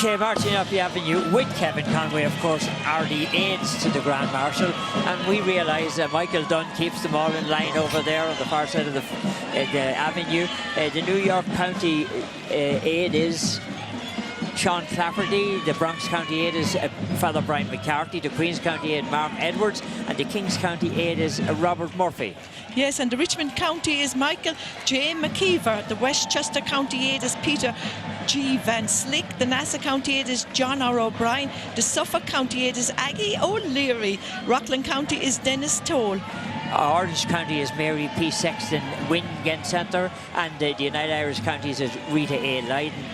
marching up the avenue with Kevin Conway, of course, are the aides to the Grand Marshal, and we realise that Michael Dunn keeps them all in line over there on the far side of the avenue. The New York County aide is Sean Clafferty, the Bronx County aide is Father Brian McCarthy, the Queens County aide Mark Edwards, and the Kings County aide is Robert Murphy. Yes, and the Richmond County is Michael J. McKeever. The Westchester County aide is Peter G. Van Slick. The Nassau County aide is John R. O'Brien. The Suffolk County aide is Aggie O'Leary. Rockland County is Dennis Toll. Orange County is Mary P. Sexton Wingent Centre, and the United Irish Counties is Rita A.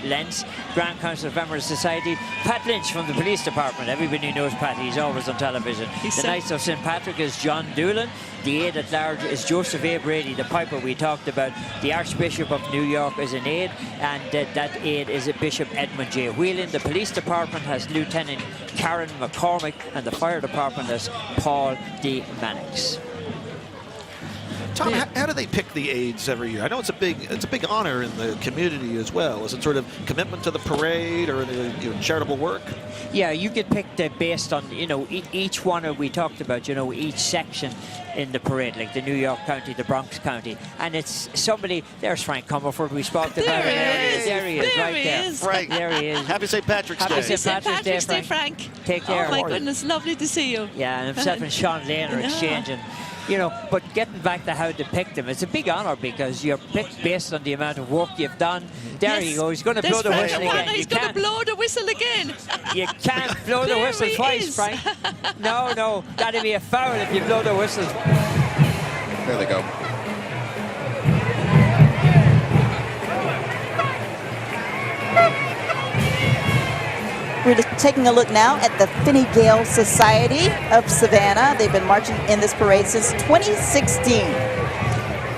Lenz. Grand Council of Emerald Society, Pat Lynch from the Police Department. Everybody knows Pat, he's always on television. The Knights of St. Patrick is John Doolan. The aide at large is Joseph A. Brady, the piper we talked about. The Archbishop of New York is an aide, and that aide is Bishop Edmund J. Whelan. The Police Department has Lieutenant Karen McCormick, and the Fire Department has Paul D. Mannix. Tom, how do they pick the aides every year? I know it's a big honor in the community as well. Is it sort of commitment to the parade or the charitable work? Yeah, you get picked based on each one we talked about. Each section in the parade, like the New York County, the Bronx County, and it's somebody. There's Frank Comerford. We spoke about him. There he is, right there. Frank, there he is. Happy St. Patrick's Day. Happy St. Patrick's Day, Frank. Take care. Oh my goodness, lovely to see you. Yeah, and himself and Sean Lane are exchanging. But getting back to how to pick them, it's a big honour because you're picked based on the amount of work you've done. There you go, he's going to blow the whistle again. He's going to blow the whistle again. You can't blow the whistle twice, Frank. No, that'd be a foul if you blow the whistle. There they go. We're just taking a look now at the Fine Gael Society of Savannah. They've been marching in this parade since 2016.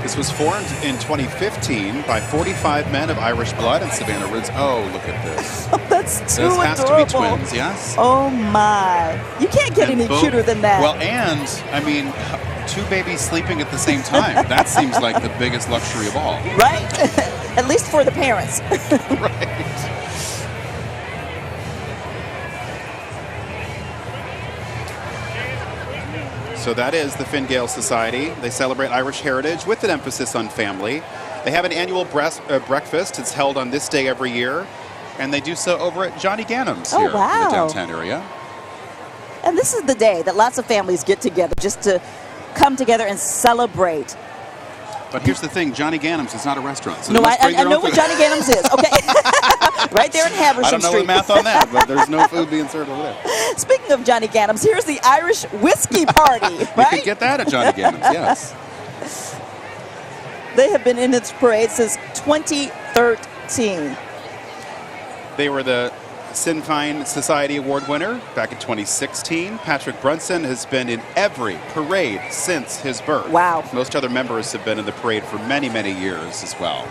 This was formed in 2015 by 45 men of Irish blood in Savannah Ridge. Oh, look at this. That's too adorable. This has to be twins, yes? Oh my. You can't get any cuter than that. Well, and, I mean, two babies sleeping at the same time. That seems like the biggest luxury of all. Right? At least for the parents. Right. So that is the Fine Gael Society. They celebrate Irish heritage with an emphasis on family. They have an annual breakfast. It's held on this day every year. And they do so over at Johnny Gannam's here in the downtown area. And this is the day that lots of families get together just to come together and celebrate. But here's the thing, Johnny Gannam's is not a restaurant. So no, I know what Johnny Gannam's is. Okay. Right there in Haversham Street. I don't know the math on that, but there's no food being served over there. Speaking of Johnny Gannam's, here's the Irish whiskey party, right? You could get that at Johnny Gannam's, yes. They have been in its parade since 2013. They were the Sinn Féin Society Award winner back in 2016. Patrick Brunson has been in every parade since his birth. Wow. Most other members have been in the parade for many, many years as well.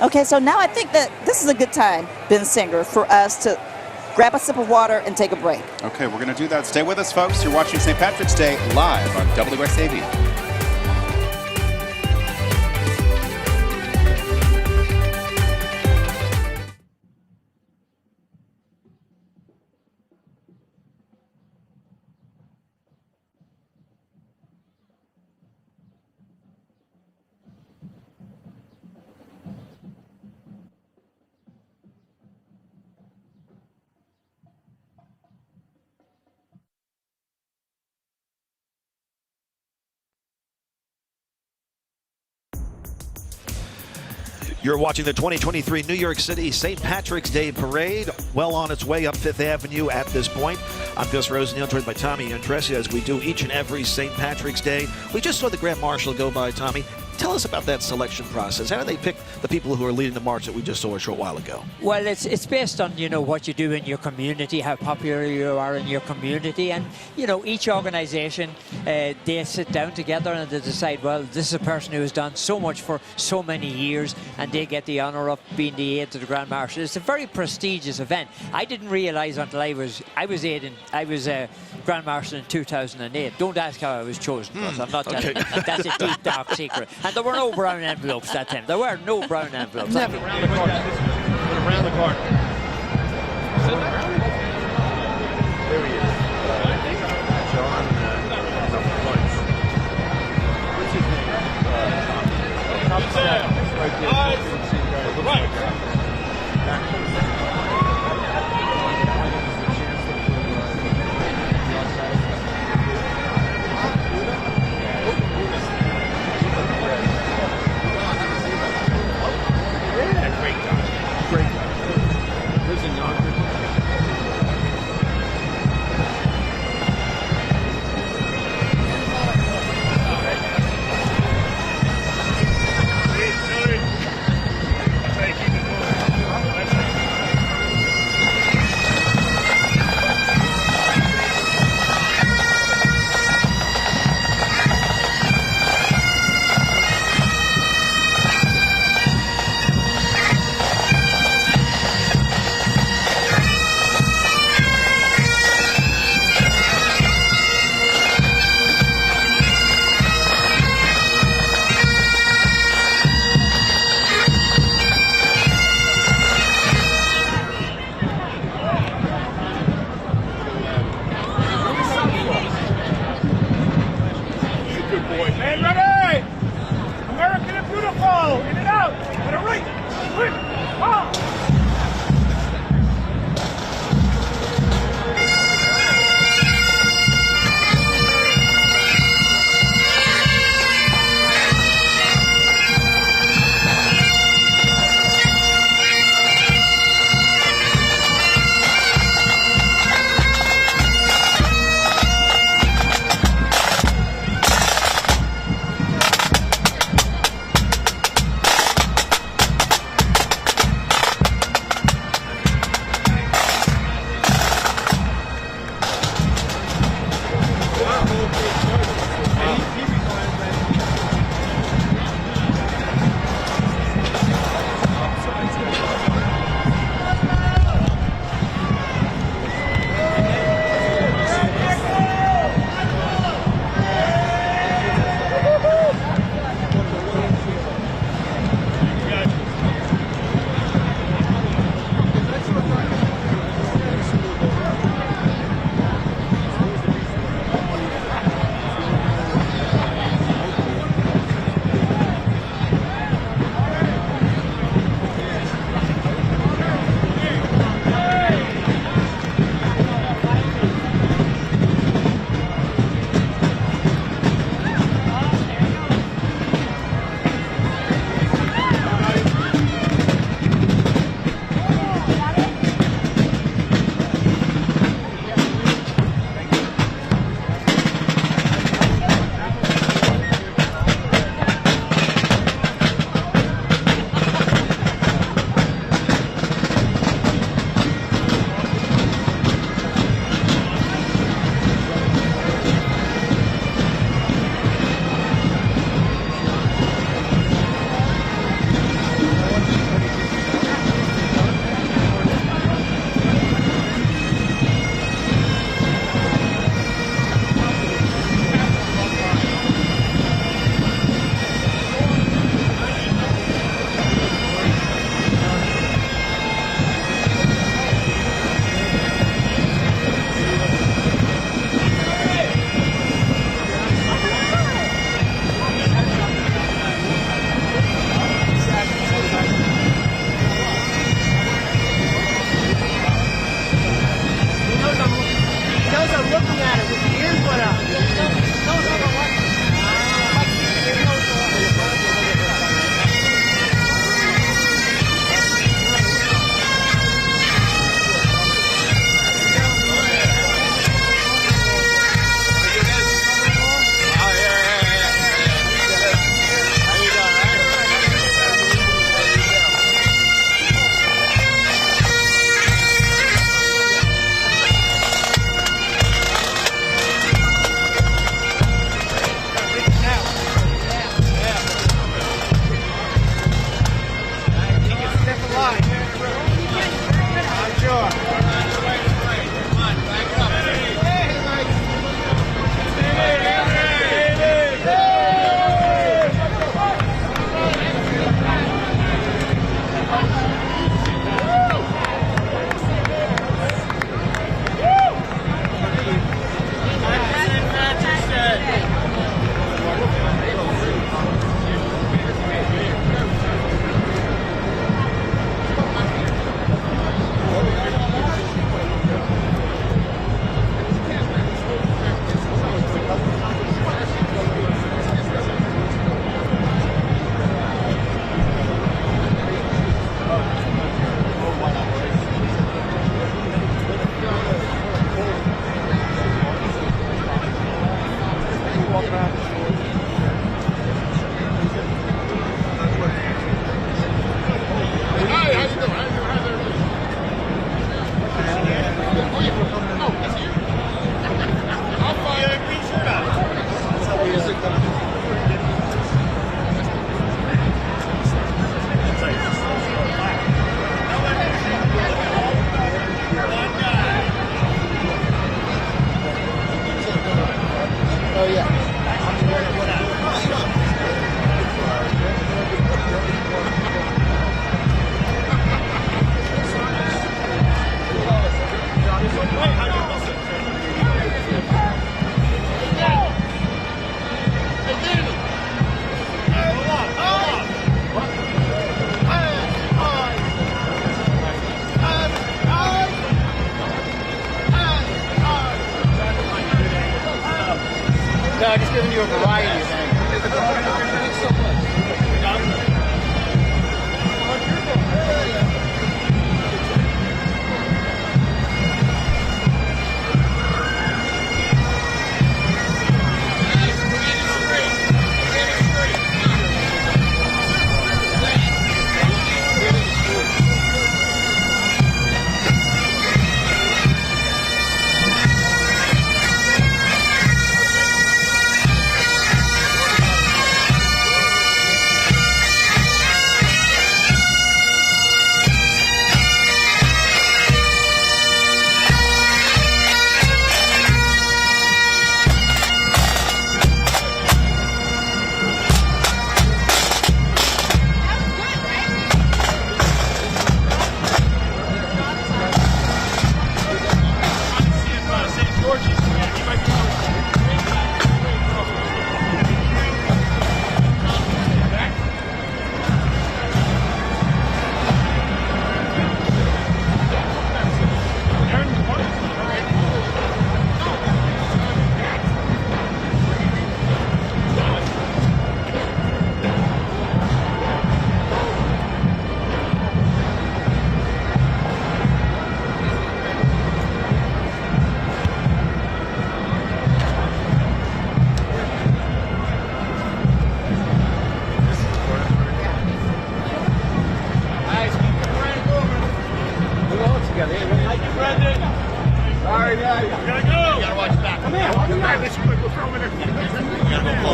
Okay, so now I think that this is a good time, Ben Singer, for us to grab a sip of water and take a break. Okay, we're going to do that. Stay with us, folks. You're watching St. Patrick's Day live on WSAV. You're watching the 2023 New York City St. Patrick's Day Parade, well on its way up Fifth Avenue at this point. I'm Gus Rosenneal, joined by Tommy Andressi, as we do each and every St. Patrick's Day. We just saw the Grand Marshal go by, Tommy. Tell us about that selection process. How do they pick the people who are leading the march that we just saw a short while ago? Well, it's based on, what you do in your community, how popular you are in your community. And, each organization, they sit down together and they decide, well, this is a person who has done so much for so many years, and they get the honor of being the aide to the Grand Marshal. It's a very prestigious event. I didn't realize until I was Grand Marshal in 2008. Don't ask how I was chosen, because I'm not telling you. That's a deep, dark secret. And there were no brown envelopes that time. There were no brown envelope. Never. Around the corner. Around the corner. There he is. John points. What's his name? Right there. Right. No, just giving you a variety of things.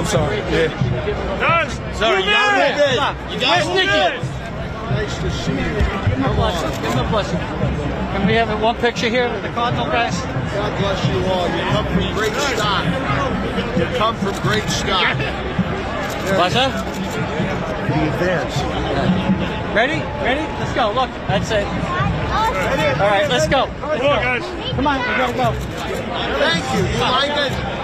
I'm sorry. Yeah. Guys, sorry, you guys Nicky. Nice to see you. Give him a blessing. Give him a blessing. Can we have one picture here with the Cardinal guys? God bless you all. You come from great stock. You come from great stock. What's that? The advance. Ready? Ready? Let's go. Look, that's it. All right, let's go. Let's go. Guys. Come on, we gotta go. Thank you. You like it?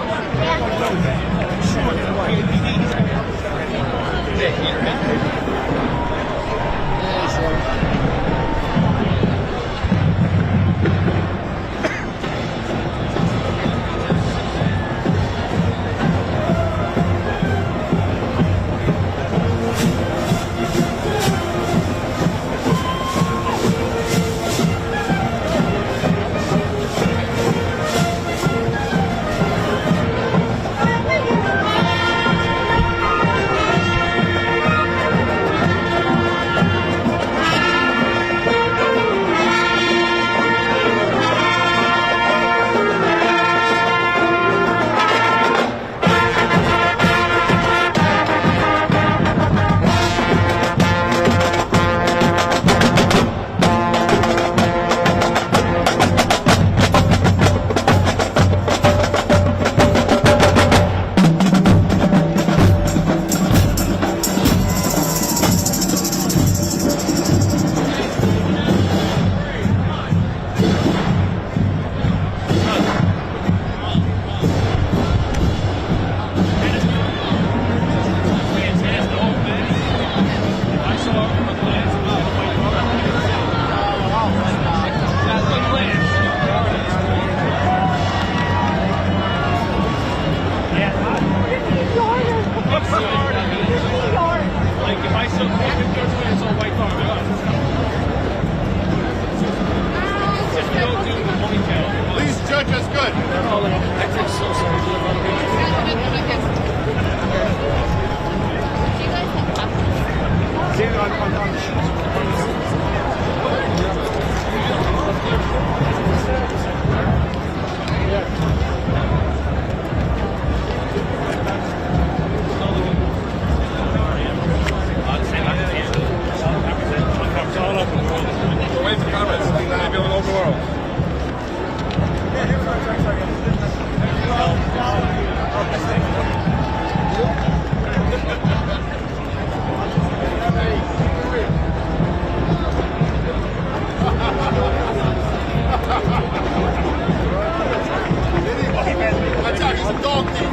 He's a dog thief.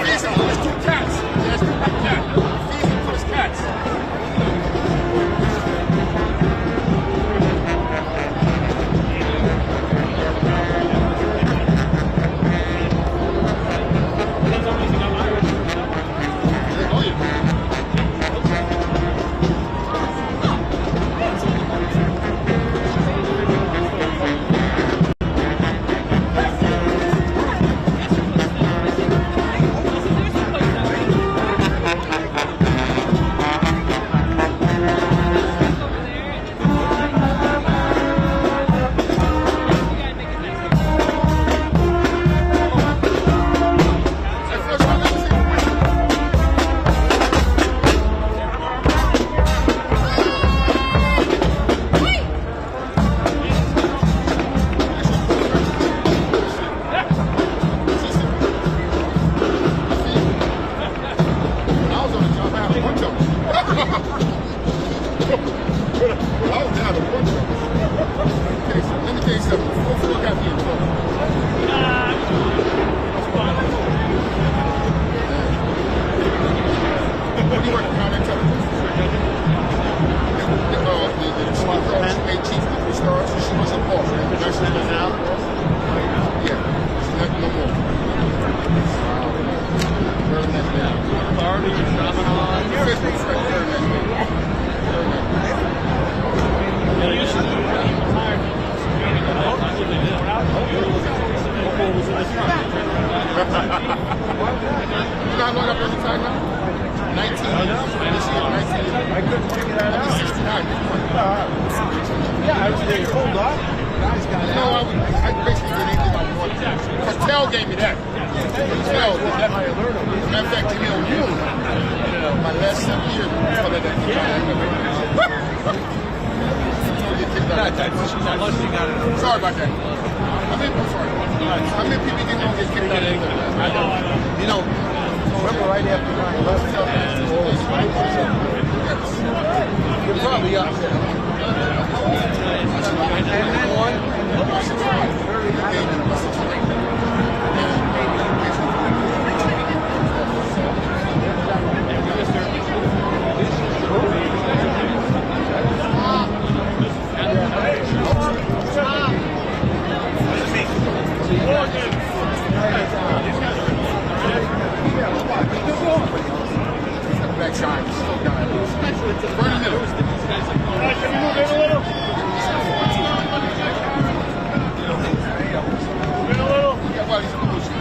He's feeding his two cats. He has two cats. Feeding him for his cats. Sorry about that. I'm sorry. How many people didn't get kicked out of England? You know, remember right after 9/11? You're probably up there. And then one. Back shine. Burn the middle. Can you move in a little? Move in a little. Yeah, well, he's a little shit.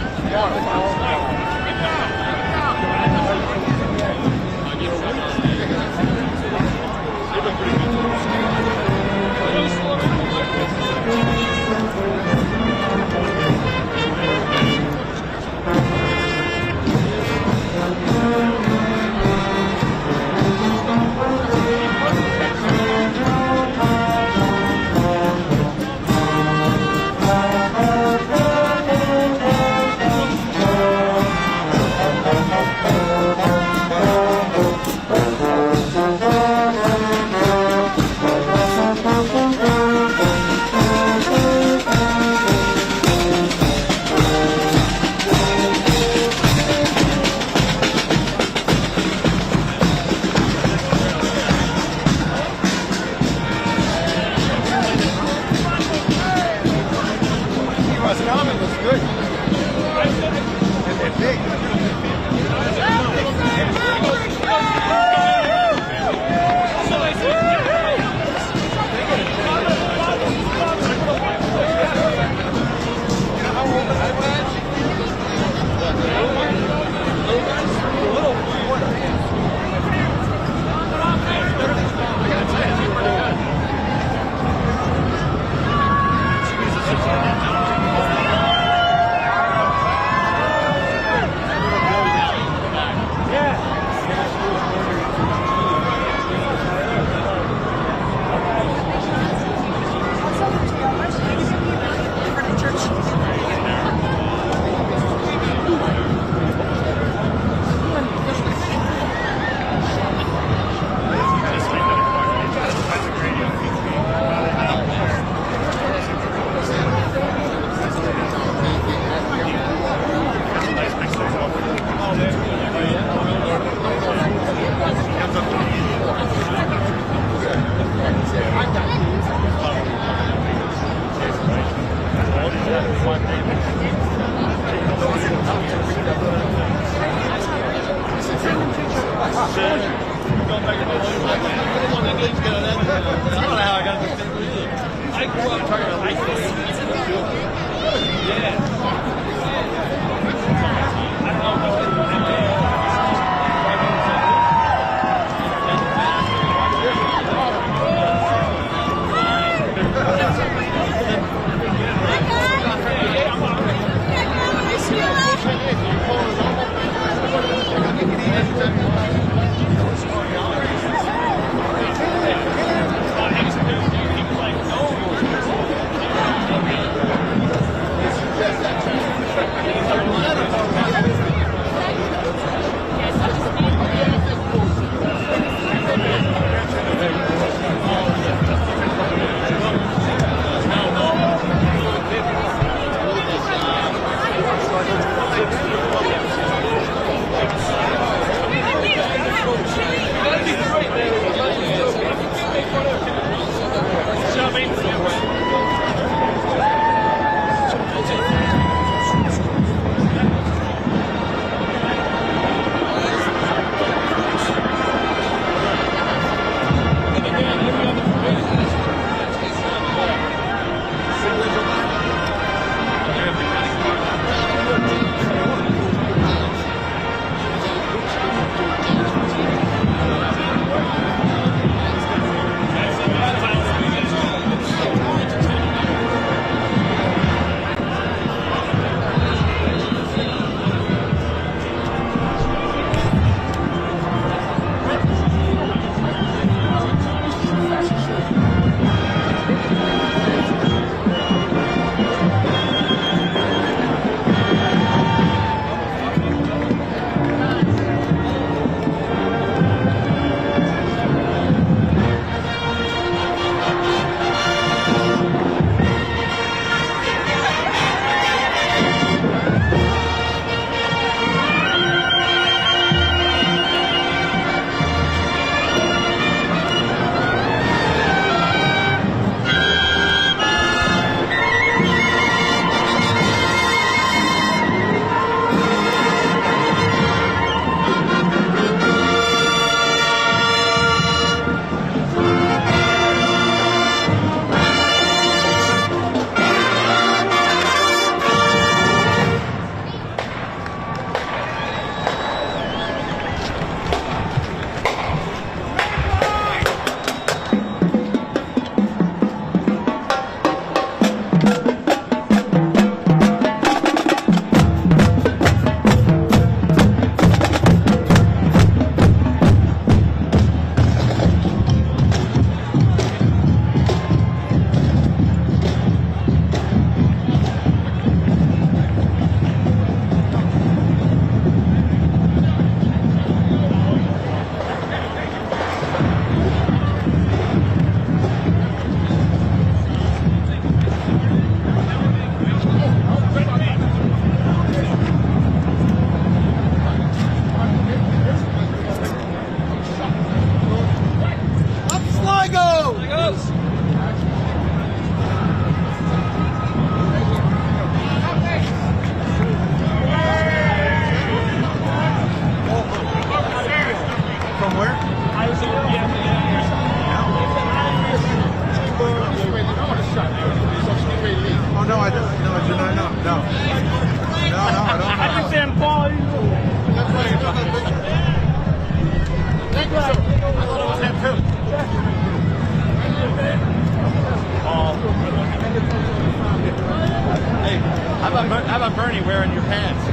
How about Bernie wearing your pants?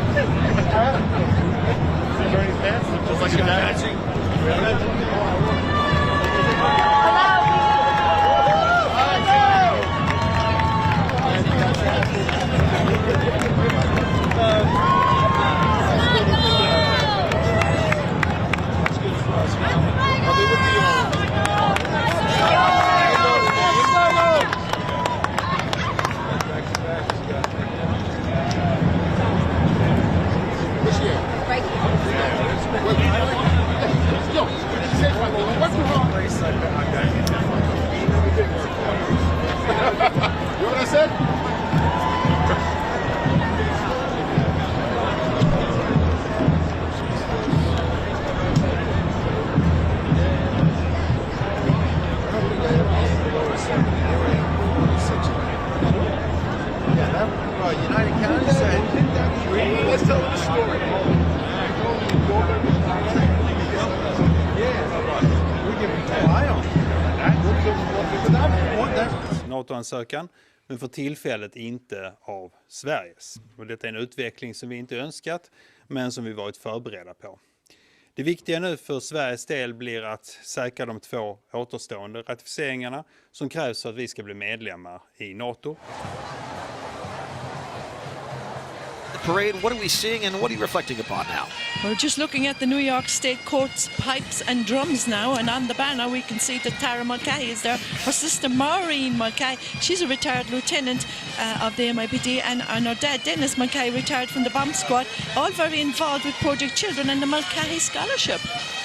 Bernie's pants look just like your matching. Let's go. Well, United County said, let's tell them the story. NATO-ansökan, men för tillfället inte av Sveriges. Och detta är en utveckling som vi inte önskat, men som vi varit förberedda på. Det viktiga nu för Sveriges del blir att säkra de 2 återstående ratificeringarna som krävs för att vi ska bli medlemmar i NATO. Parade, what are we seeing and what are you reflecting upon now? We're just looking at the New York State Court's pipes and drums now, and on the banner we can see that Tara Mulcahy is there. Her sister Maureen Mulcahy, she's a retired lieutenant of the MIPD, and her dad Dennis Mulcahy retired from the bomb squad, all very involved with Project Children and the Mulcahy Scholarship.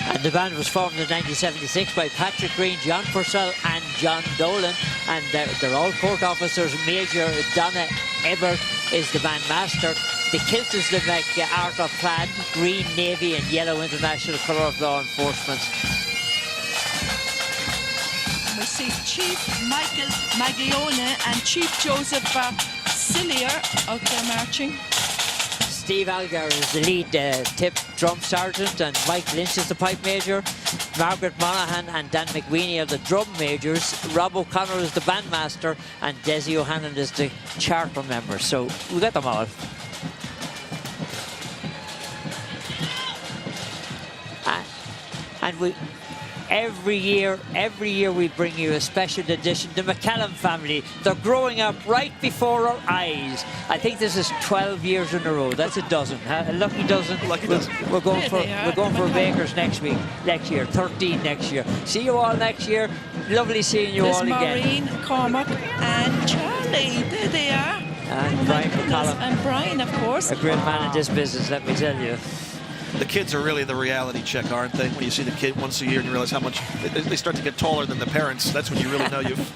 And the band was formed in 1976 by Patrick Green, John Purcell and John Dolan, and they're all court officers. Major Donna Ebert is the band master. The kilt is the art of plaid, green, navy and yellow international colour of law enforcement. We see Chief Michael Maglione and Chief Joseph Cillier out there marching. Steve Algar is the lead tip drum sergeant, and Mike Lynch is the pipe major. Margaret Monaghan and Dan McWeeny are the drum majors. Rob O'Connor is the bandmaster, and Desi O'Hanlon is the charter member. So we got them all. And every year we bring you a special edition. The McCallum family, they're growing up right before our eyes. I think this is 12 years in a row. That's a dozen, huh? A lucky dozen. We're going for Bakers next year, 13 next year. See you all next year. Lovely seeing you all again. Maureen, Cormac and Charlie, there they are. And Brian McCallum. And Brian, of course. A great man in this business, let me tell you. The kids are really the reality check, aren't they? When you see the kid once a year and you realize how much they start to get taller than the parents, that's when you really know you've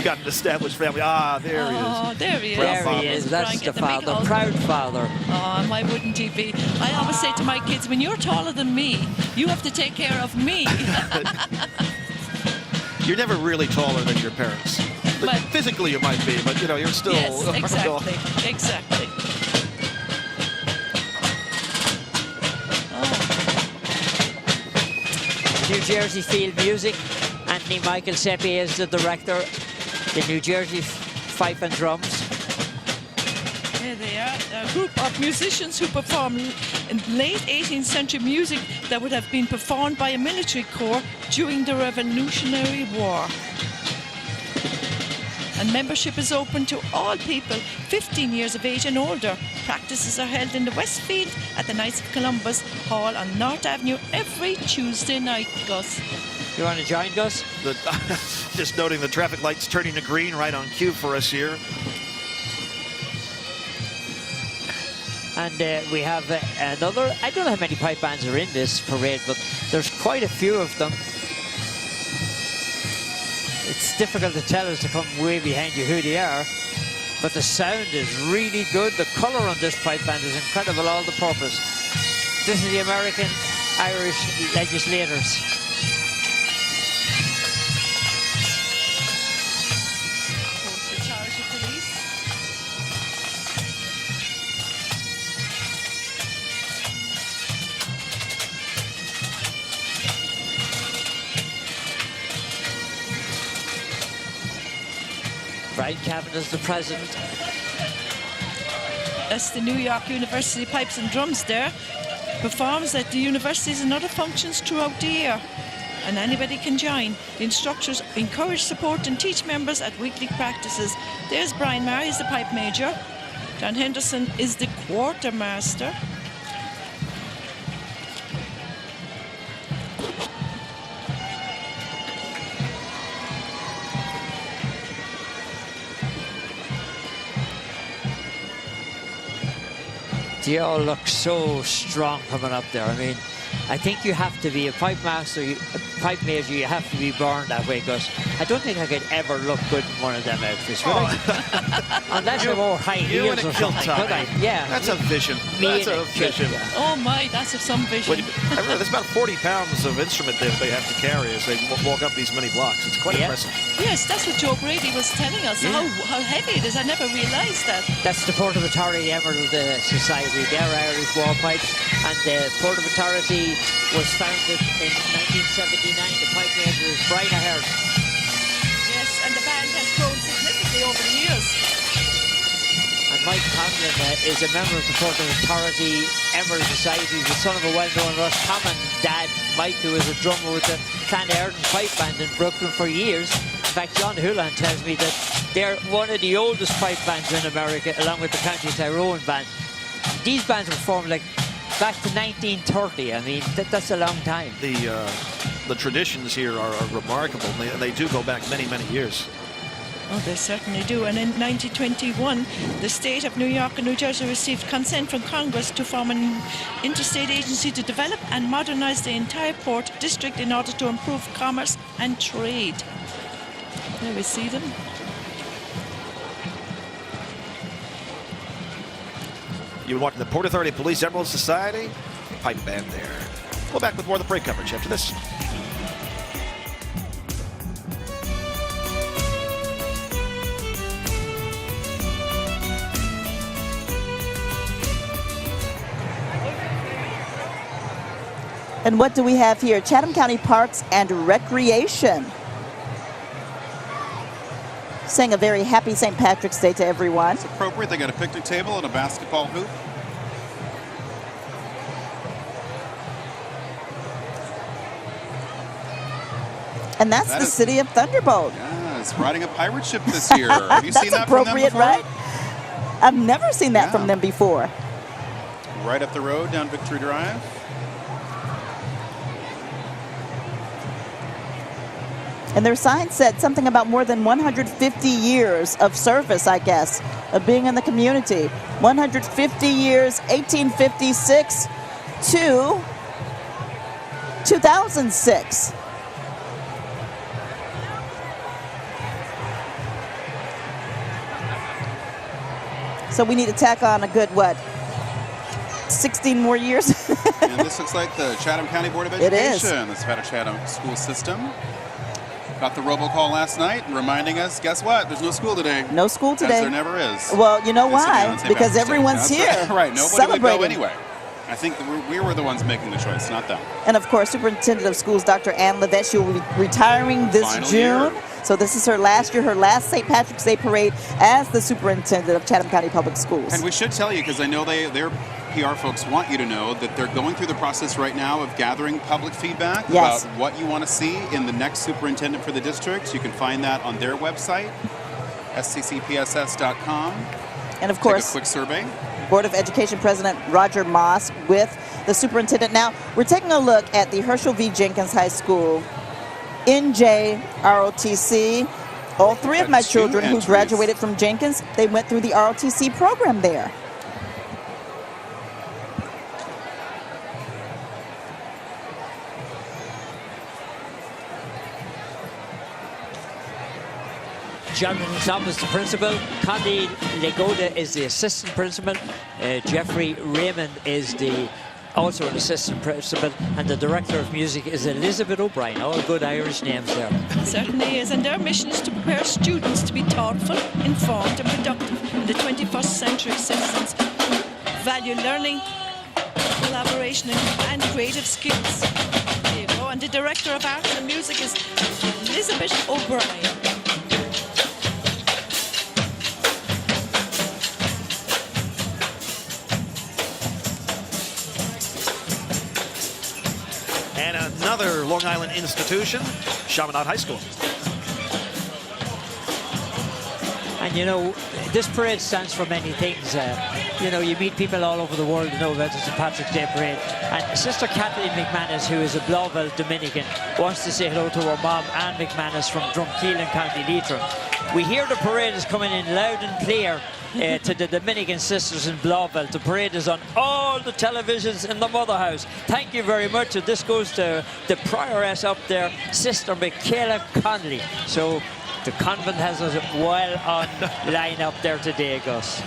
got an established family. Ah, there he is. Oh, there he is. There he is. That's the father, proud father. Oh, why wouldn't he be? I always say to my kids, when you're taller than me, you have to take care of me. You're never really taller than your parents. But physically you might be, but you're still... Yes, exactly. New Jersey Field Music. Anthony Michael Seppi is the director. The New Jersey Fife and Drums. There they are, a group of musicians who perform in late 18th century music that would have been performed by a military corps during the Revolutionary War. And membership is open to all people 15 years of age and older. Practices are held in the Westfield at the Knights of Columbus Hall on North Avenue every Tuesday night, Gus. You want to join, Gus? Just noting the traffic lights turning to green right on cue for us here. And we have another, I don't know how many pipe bands are in this parade, but there's quite a few of them. It's difficult to tell as to come way behind you who they are, but the sound is really good. The colour on this pipe band is incredible, all the purpose. This is the American Irish legislators. Brian Cavan is the president. That's the New York University Pipes and Drums there. Performs at the universities and other functions throughout the year. And anybody can join. The instructors encourage, support and teach members at weekly practices. There's Brian Maher, he's the pipe major. John Henderson is the quartermaster. They all look so strong coming up there. I mean, I think you have to be a pipe master, a pipe major, you have to be born that way, because I don't think I could ever look good in one of them outfits, would I? Unless I wore high heels or something, could I? Yeah. That's a vision. That's a vision. Oh my, that's of some vision. I remember there's about 40 pounds of instrument that they have to carry as they walk up these many blocks. It's quite impressive. Yes, that's what Joe Brady was telling us, how heavy it is. I never realised that. That's the Port of Authority Emerald Society. They're Irish wall pipes, and the Port of Authority was founded in 1979. The pipe maker is Brian Ahern. Yes, and the band has grown significantly over the years. And Mike Conlon is a member of the Port of Authority Emerald Society. He's the son of a well-known Roscommon dad, Mike, who was a drummer with the Clan Airden pipe band in Brooklyn for years. In fact, John Houlihan tells me that they're one of the oldest pipe bands in America, along with the County Tyrone band. These bands were formed like back to 1930. I mean, that's a long time. The traditions here are remarkable. They do go back many, many years. Oh, they certainly do. And in 1921, the state of New York and New Jersey received consent from Congress to form an interstate agency to develop and modernize the entire port district in order to improve commerce and trade. There we see them. You're watching the Port Authority Police Emerald Society pipe band there. We'll back with more of the parade coverage after this. And what do we have here? Chatham County Parks and Recreation. Saying a very happy St. Patrick's Day to everyone. It's appropriate. They got a picnic table and a basketball hoop. And that's the city of Thunderbolt. Yeah, it's riding a pirate ship this year. Have you seen that from them before? Right? I've never seen that from them before. Right up the road down Victory Drive. And their sign said something about more than 150 years of service, I guess, of being in the community. 150 years, 1856 to 2006. So we need to tack on a good, 16 more years? And this looks like the Chatham County Board of Education. It is. That's about a Chatham school system. Got the robocall last night reminding us, guess what? There's no school today. No school today. As there never is. Well, you know why? Because everyone's here. Right. Nobody celebrating. would go anyway. I think we were the ones making the choice, not them. And of course, Superintendent of Schools, Dr. Ann Levette, she will be retiring this June. Year. So this is her last year, her last St. Patrick's Day parade as the superintendent of Chatham County Public Schools. And we should tell you, because I know their PR folks want you to know, that they're going through the process right now of gathering public feedback about what you want to see in the next superintendent for the district. You can find that on their website, sccpss.com. And of course, take a quick survey. Board of Education President Roger Moss with the superintendent. Now, we're taking a look at the Herschel V. Jenkins High School NJ ROTC. All three of my children who graduated from Jenkins, they went through the ROTC program there. John Thomas, the principal. Connie Legoda is the assistant principal. Jeffrey Raymond is also an assistant principal, and the director of music is Elizabeth O'Brien. All good Irish names there. It certainly is, and their mission is to prepare students to be thoughtful, informed and productive in the 21st century. Citizens value learning, collaboration and creative skills. There you go. And the director of arts and music is Elizabeth O'Brien. Another Long Island institution, Chaminade High School. And you know, this parade stands for many things. You know, you meet people all over the world who know about the St. Patrick's Day parade. And Sister Kathleen McManus, who is a Blauville Dominican, wants to say hello to her mom, Anne McManus, from Drumkeelan, County Leitrim. We hear the parade is coming in loud and clear to the Dominican Sisters in Blauvelt. The parade is on all the televisions in the Mother House. Thank you very much. And this goes to the prioress up there, Sister Michaela Connolly. So the convent has us well on line up there today, Gus.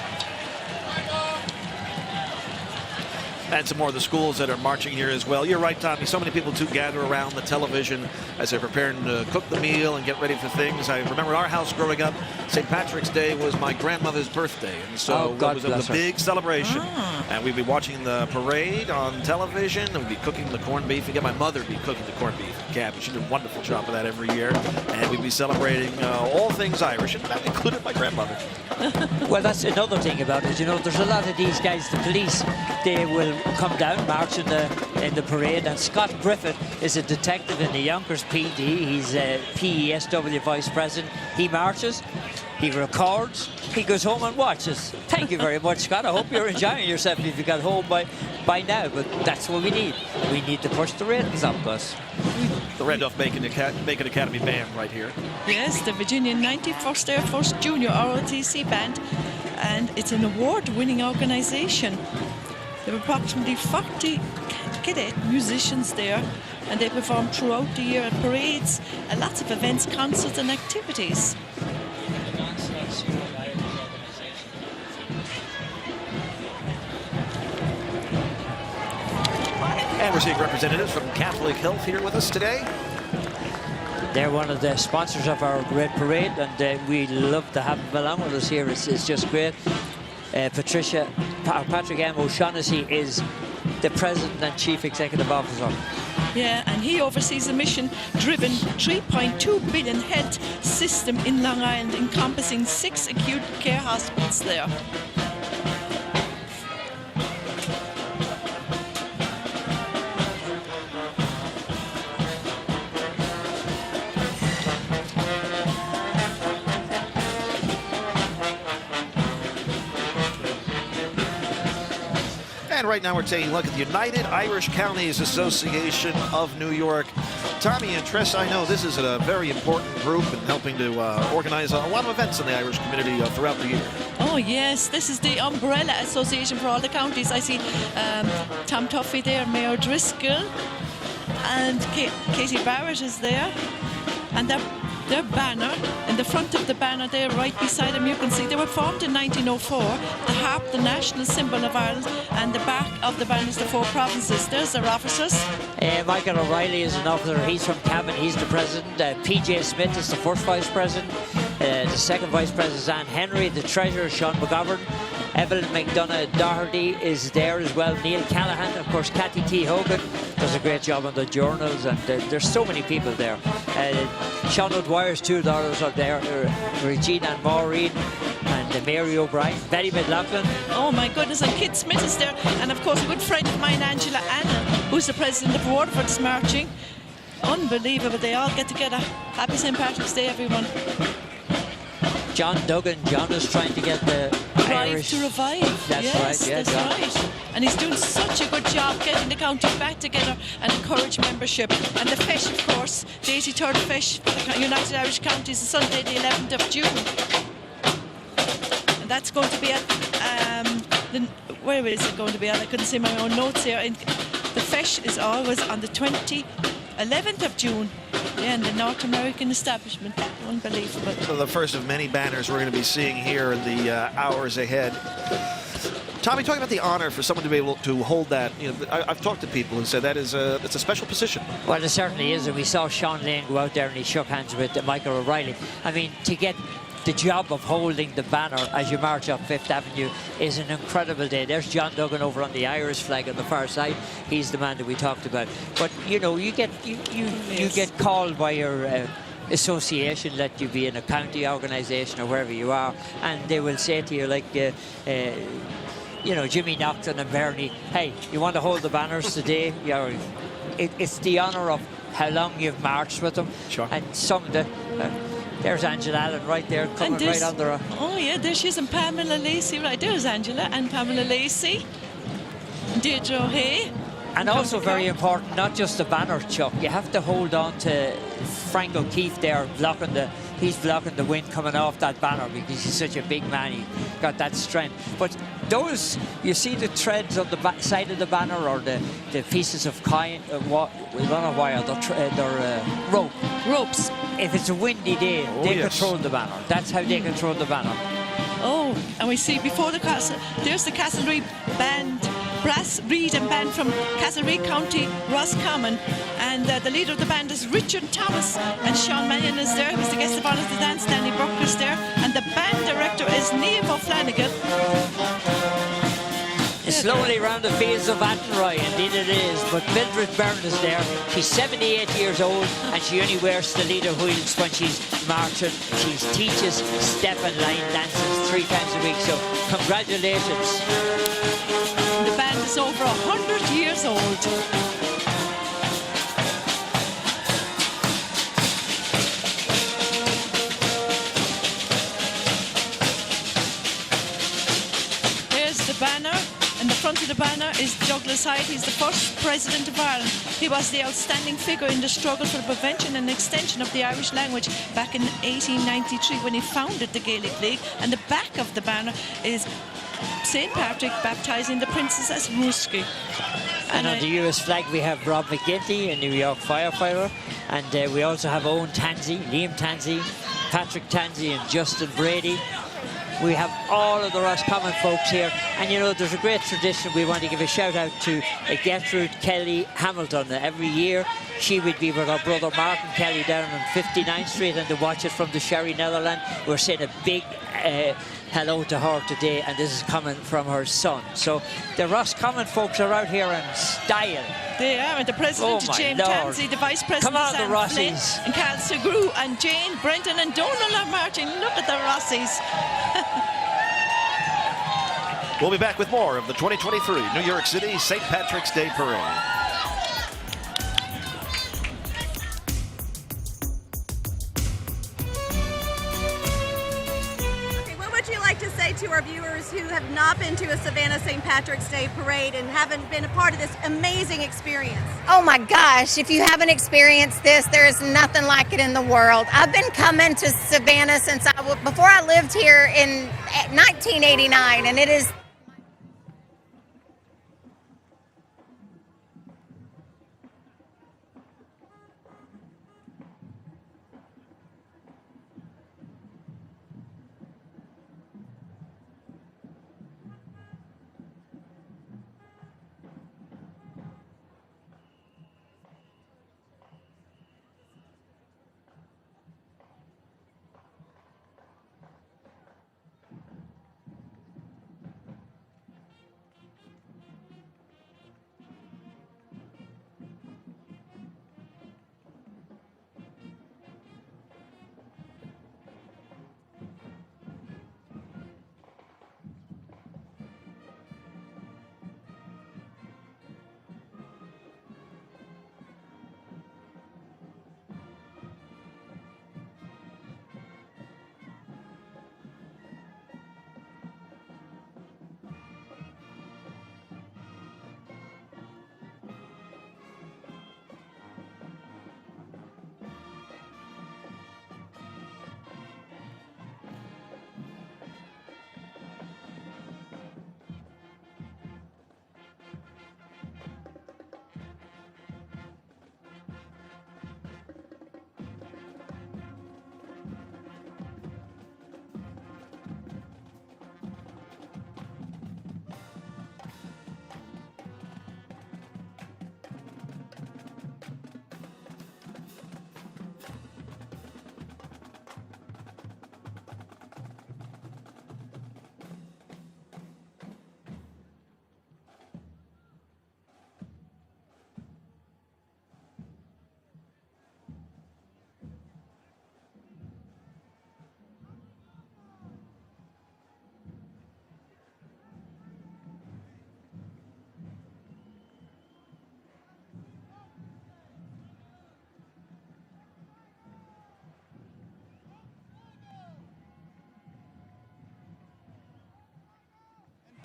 And some more of the schools that are marching here as well. You're right, Tommy. So many people, too, gather around the television as they're preparing to cook the meal and get ready for things. I remember our house growing up, St. Patrick's Day was my grandmother's birthday. And so it was a big celebration. And we'd be watching the parade on television, and we'd be cooking the corned beef. Again, my mother would be cooking the corned beef and cabbage. She did a wonderful job of that every year. And we'd be celebrating all things Irish, and that included my grandmother. Well, that's another thing about it. You know, there's a lot of these guys, the police, they will come down, march in the parade, and Scott Griffith is a detective in the Yonkers PD. He's a PESW vice president. He marches, he records, he goes home and watches. Thank you very much, Scott. I hope you're enjoying yourself if you got home by now, but that's what we need. We need to push the ratings up, Gus. The Red Duff Bacon Academy Band right here. Yes, the Virginia 91st Air Force Junior ROTC Band, and it's an award-winning organization. There are approximately 40 cadet musicians there, and they perform throughout the year at parades and lots of events, concerts and activities. And we're seeing representatives from Catholic Health here with us today. They're one of the sponsors of our great parade, and we love to have them along with us here. It's just great. Patrick M. O'Shaughnessy is the President and Chief Executive Officer. Yeah, and he oversees a mission-driven 3.2 billion health system in Long Island, encompassing 6 acute care hospitals there. And right now we're taking a look at the United Irish Counties Association of New York. Tommy and Tress, I know this is a very important group in helping to organize a lot of events in the Irish community throughout the year. Oh yes, this is the umbrella association for all the counties. I see Tom Tuffy there, Mayor Driscoll, and Katie Barrett is there, and their banner, in the front of the banner there, right beside them, you can see they were formed in 1904. The harp, the national symbol of Ireland, and the back of the banner is the 4 provinces. There's their officers. Michael O'Reilly is an officer. He's from Cavan. He's the president. P.J. Smith is the first vice president. The second vice president is Anne Henry. The treasurer, Sean McGovern. Evelyn McDonough Doherty is there as well. Neil Callahan, of course, Cathy T. Hogan does a great job on the journals, and there's so many people there. Sean O'Dwyer's 2 daughters are there, Regina and Maureen, and Mary O'Brien, Betty McLaughlin. Oh my goodness, and Kit Smith is there, and of course a good friend of mine, Angela Anna, who's the president of Waterford, is marching. Unbelievable, they all get together. Happy St. Patrick's Day, everyone. John Duggan, John is trying to get the Irish to revive. That's yes, right, yeah, that's John. right. And he's doing such a good job getting the county back together and encourage membership. And the Fesh, of course, the 83rd Fesh for the United Irish Counties is Sunday, the 11th of June. And that's going to be at, where is it going to be at? I couldn't see my own notes here. The Fesh is always on the 11th of June. Yeah, in the North American establishment. Unbelievable. So the first of many banners we're going to be seeing here in the hours ahead. Tommy, talking about the honor for someone to be able to hold that, you know, I've talked to people who said that is it's a special position. Well, it certainly is, and we saw Sean Lane go out there and he shook hands with Michael O'Reilly. I mean, to get the job of holding the banner as you march up Fifth Avenue is an incredible day. There's John Duggan over on the Irish flag on the far side. He's the man that we talked about. But you know, you get called by your association, let you be in a county organisation or wherever you are, and they will say to you, like, you know, Jimmy Nocton and Bernie, hey, you want to hold the banners today? It's the honour of how long you've marched with them. Sure. And some of the... there's Angela Allen right there, coming right under her. Oh yeah, there she is, and Pamela Lacey. Right, there's Angela and Pamela Lacey. Deirdre O'Hay. And also very important, not just the banner, Chuck. You have to hold on to Frank O'Keefe there, blocking the He's blocking the wind coming off that banner because he's such a big man. He got that strength. But those, you see the threads on the side of the banner, or the pieces of coin, they're not wire, they're rope. Ropes. If it's a windy day, they control the banner. That's how they control the banner. Oh, and we see before the castle, there's the Castlereagh band, brass reed and band from Castlereagh County, Roscommon. And the leader of the band is Richard Thomas, and Sean Mannion is there, who's the guest of honour of the dance. Danny Burke is there, and the band director is Niamh O'Flanagan. Slowly round the fields of Attenroy, indeed it is, but Mildred Byrne is there. She's 78 years old, and she only wears the leader wheels when she's marching. She teaches step and line dances 3 times a week, so congratulations. The band is over 100 years old. Banner. In the front of the banner is Douglas Hyde. He's the first president of Ireland. He was the outstanding figure in the struggle for the prevention and extension of the Irish language back in 1893 when he founded the Gaelic League. And the back of the banner is St. Patrick baptizing the Princess Ruski. And on the US flag we have Rob McGinty, a New York firefighter. And we also have Owen Tansey, Liam Tansey, Patrick Tansey and Justin Brady. We have all of the Roscommon folks here, and you know there's a great tradition. We want to give a shout out to Gertrude Kelly Hamilton. Every year she would be with her brother Martin Kelly down on 59th Street, and to watch it from the Sherry Netherland. We're saying a big hello to her today, and this is coming from her son. So the Roscommon folks are out here in style. They are, and the president, James Tansey, the vice president, come on, the Sam Rossies. Flynn, and Carl Segru, and Jane, Brenton, and Donald are marching. Look at the Rossies. We'll be back with more of the 2023 New York City St. Patrick's Day Parade. To say to our viewers who have not been to a Savannah St. Patrick's Day parade and haven't been a part of this amazing experience? Oh my gosh, if you haven't experienced this, there is nothing like it in the world. I've been coming to Savannah since before I lived here in 1989, and it is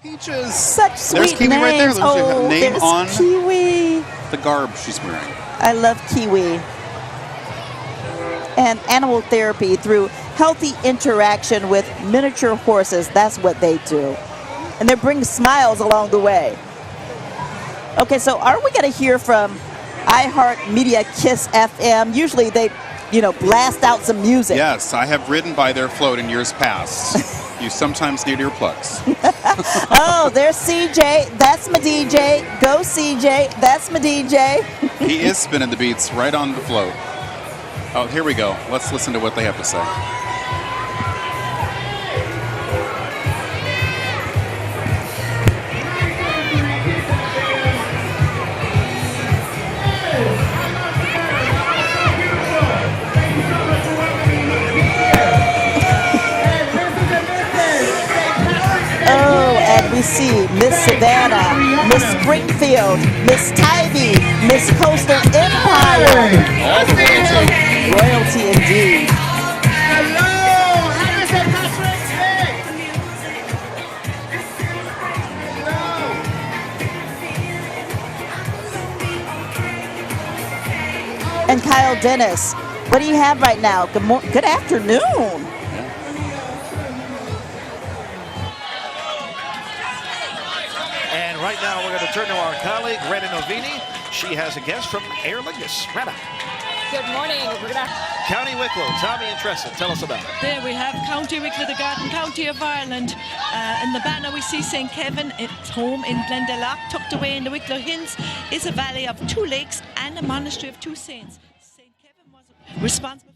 Peaches. Such sweet There's Kiwi names. right there. There's a name there's on Kiwi. the garb she's wearing. I love Kiwi. and animal therapy through healthy interaction with miniature horses. That's what they do. And they bring smiles along the way. Okay, so are we going to hear from iHeartMedia Kiss FM? Usually they, blast out some music. Yes, I have ridden by their float in years past. You sometimes need earplugs. Oh, there's CJ. That's my DJ. Go CJ. That's my DJ. He is spinning the beats right on the float. Oh, here we go. Let's listen to what they have to say. We see Miss Savannah, Miss Springfield, Miss Tybee, Miss Coastal Empire. Royalty indeed. Hello, happy St. Patrick's Day. And Kyle Dennis, what do you have right now? Good afternoon. And right now we're going to turn to our colleague, Rena Novini. She has a guest from Aer Lingus. Rena. Good morning. We're going to County Wicklow, Tommy and Tressa, tell us about it. There we have County Wicklow, the Garden County of Ireland. In the banner we see St. Kevin. Its home in Glendalough, tucked away in the Wicklow Hills, is a valley of 2 lakes and a monastery of 2 saints. St. Kevin was responsible